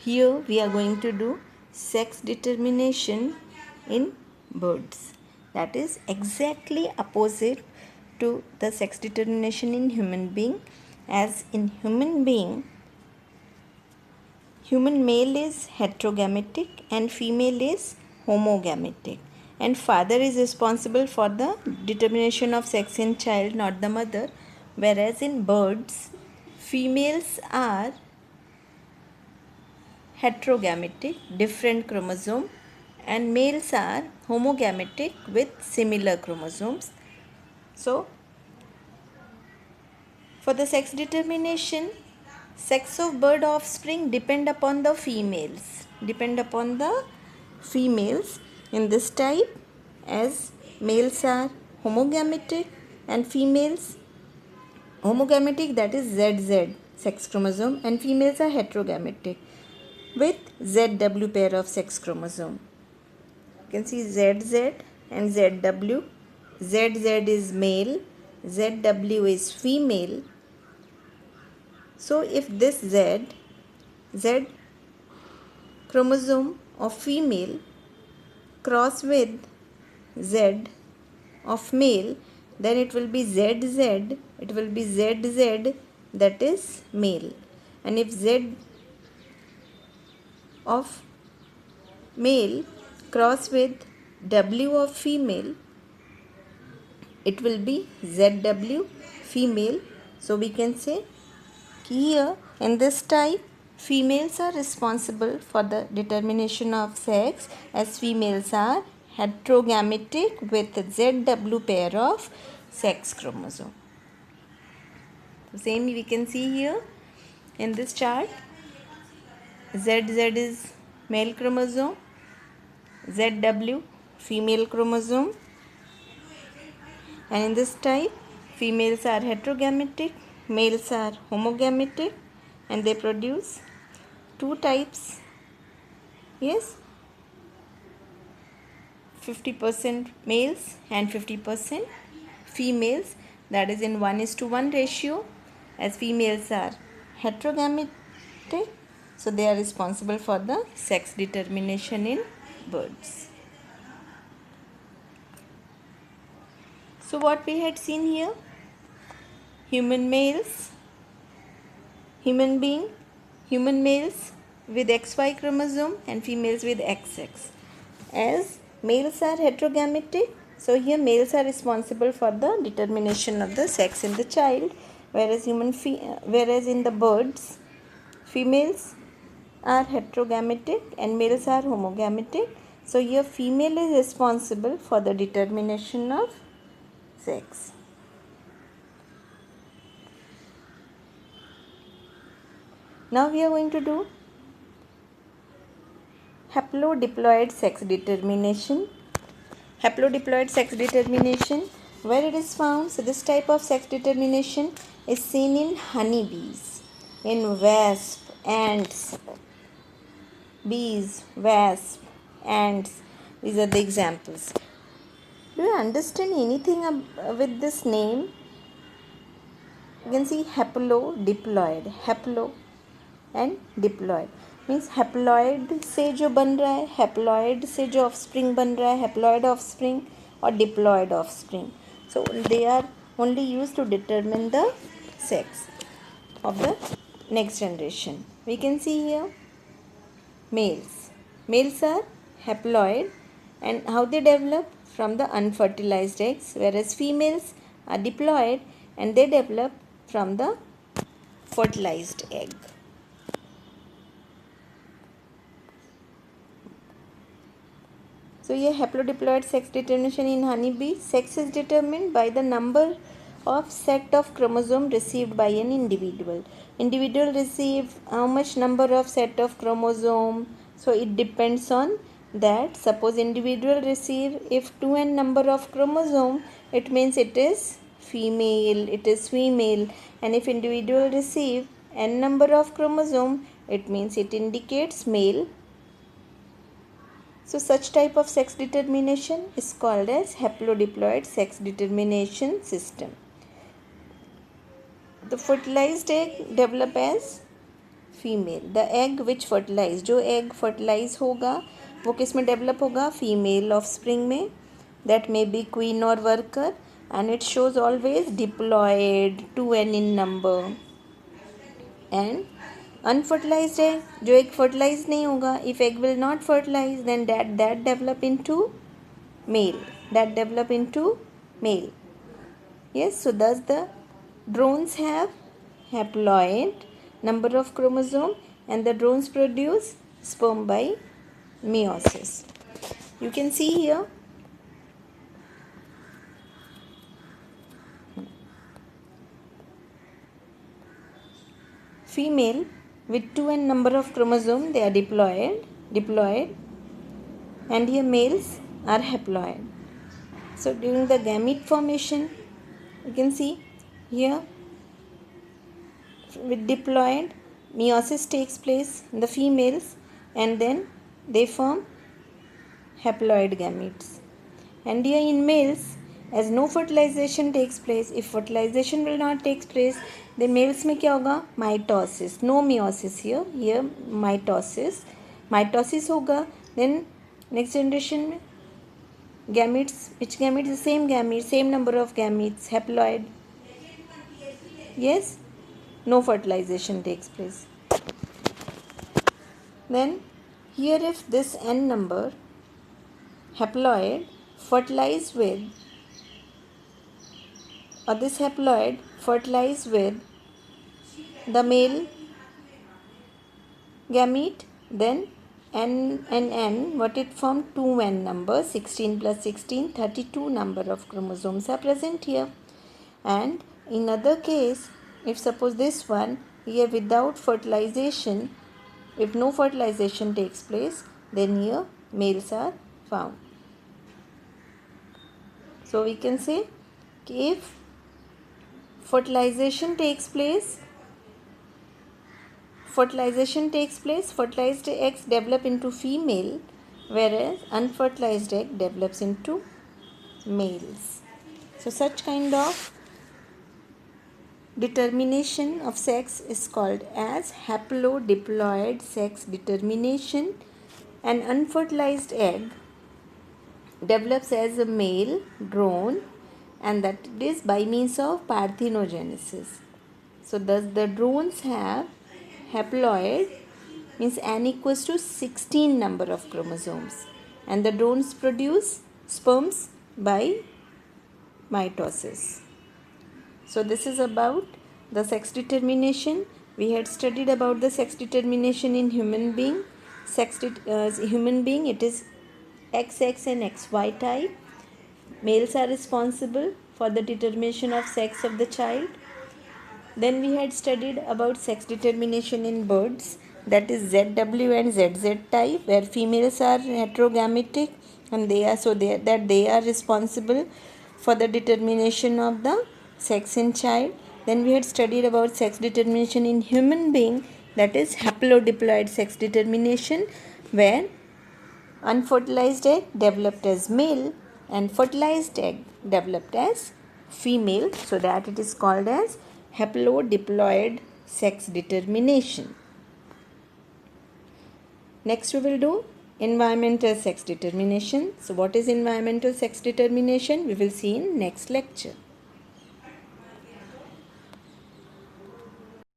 Here we are going to do sex determination in birds. That is exactly opposite to the sex determination in human being. As in human being, human male is heterogametic and female is homogametic, and father is responsible for the determination of sex in child, not the mother. Whereas in birds, females are heterogametic, different chromosome, and males are homogametic with similar chromosomes. So, for the sex determination, sex of bird offspring depend upon the females. In this type, as males are homogametic and females homogametic, that is ZZ sex chromosome, and females are heterogametic with ZW pair of sex chromosome. You can see ZZ and ZW. ZZ is male, ZW is female. So if this Z chromosome of female cross with Z of male, then it will be ZZ, that is male. And if Z of male cross with W of female, it will be ZW female. So we can say here in this type, females are responsible for the determination of sex, as females are heterogametic with ZW pair of sex chromosome. So same we can see here in this chart. ZZ is male chromosome, ZW female chromosome, and in this type females are heterogametic, males are homogametic, and they produce two types. Yes, 50% males and 50% females, that is in 1:1 ratio, as females are heterogametic, so they are responsible for the sex determination in birds. So what we had seen here, human males with XY chromosome and females with XX. As males are heterogametic, so here males are responsible for the determination of the sex in the child, whereas in the birds, females are heterogametic and males are homogametic. So here female is responsible for the determination of sex. Now we are going to do haplodiploid sex determination. Haplodiploid sex determination, where it is found. So this type of sex determination is seen in honeybees, in wasp, ants, bees, wasp, ants. These are the examples. Do you understand anything with this name? You can see haplodiploid. Haplo and diploid means haploid से जो बन रहा है, haploid से जो offspring बन रहा है, haploid offspring or diploid offspring. So they are only used to determine the sex of the next generation. We can see here males are haploid, and how they develop? From the unfertilized eggs, whereas females are diploid and they develop from the fertilized egg. So here haplodiploid sex determination in honeybee. Sex is determined by the number of set of chromosome received by an individual. Individual receive how much number of set of chromosome? So it depends on that. Suppose individual receive, if 2n number of chromosome, it means it is female, and if individual receive n number of chromosome, it means it indicates male. So such type of sex determination is called as haplodiploid sex determination system. The fertilized egg develop as female. The egg which fertilize, जो egg fertilize होगा वो किस में develop होगा, female offspring में. That may be queen और worker and it shows always diploid 2n in number. And unfertilized egg, जो egg fertilized नहीं होगा, if egg will not fertilize then that develop into male, that develop into male. Yes, so thus the drones have haploid number of chromosome and the drones produce sperm by meiosis. You can see here female with 2n number of chromosome, they are diploid, and here males are haploid. So during the gamete formation, you can see here with diploid, meiosis takes place in the females and then they form haploid gametes. And here in males, as no fertilization takes place, if fertilization will not take place, then males में क्या होगा, mitosis, no meiosis here mitosis होगा. Then next generation में gametes, which gametes, the same gametes, same number of gametes, haploid. Yes, no fertilization takes place. Then here if this n number haploid fertilize with, or this haploid fertilize with the male gamete, then n what it formed, 2n number, 16 plus 16, 32 number of chromosomes are present here. And in other case, if suppose this one here without fertilization, if no fertilization takes place, then here males are found. So we can say if fertilization takes place, fertilized eggs develop into female, whereas unfertilized egg develops into males. So such kind of determination of sex is called as haplodiploid sex determination. An unfertilized egg develops as a male drone, and that it is by means of parthenogenesis. So thus the drones have haploid, means n equals to 16 number of chromosomes, and the drones produce sperms by mitosis. So this is about the sex determination. We had studied about the sex determination in human being. Human being, it is XX and XY type. Males are responsible for the determination of sex of the child. Then we had studied about sex determination in birds, that is ZW and ZZ type, where females are heterogametic and they are responsible for the determination of the sex in child. Then we had studied about sex determination in human being, that is haplodiploid sex determination, where unfertilized egg developed as male and fertilized egg developed as female, so that it is called as haplodiploid sex determination. Next we will do environmental sex determination. So what is environmental sex determination? We will see in next lecture.